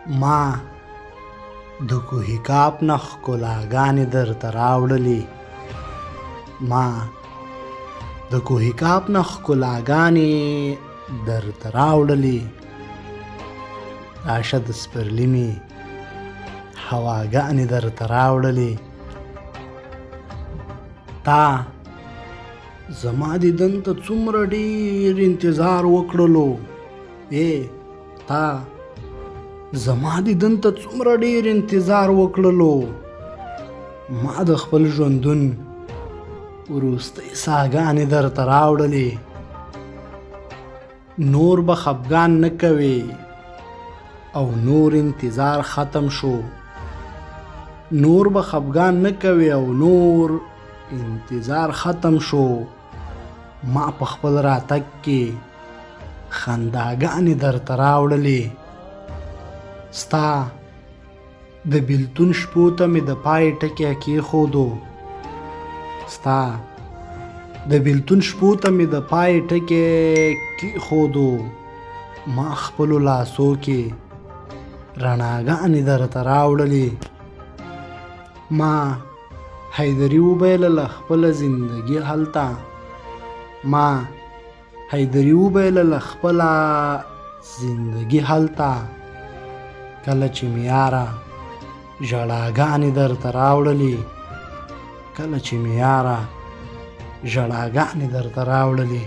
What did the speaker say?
ما د کوهي کاپ نه ښکلاګانې درته راوړلې ما د کوهي کاپ نه ښکلاګانې درته راوړلې راشه د سپرلي مې هواګانې درته راوړلې تا زما دیدن ته څومره ډېر انتظار وکړلو تا زما دیدن ته څومره ډېر انتظار وکړلو ما د خپل ژوندون وروستۍ ساګانې درته راوړلې نور به خفګان نه کوې او نور انتظار ختم شو نور به خفګان نه کوې او نور انتظار ختم شو ما په خپل راتګ کې خنداګانې درته راوړلې ستا د بیلتون شپو ته مې د پای ټکی کېښودو ستا د بیلتون شپو ته مې د پای ټکی کېښودو ما خپلو لاسو کې رڼاګانې درته راوړلې ما حیدري وبایلله خپله زندګي هلته ما حیدري وبایلله خپله زندګي هلته کله چې مې یاره ژړاګانې درته راوړلې کله چې مې یاره ژړاګانې درته راوړلې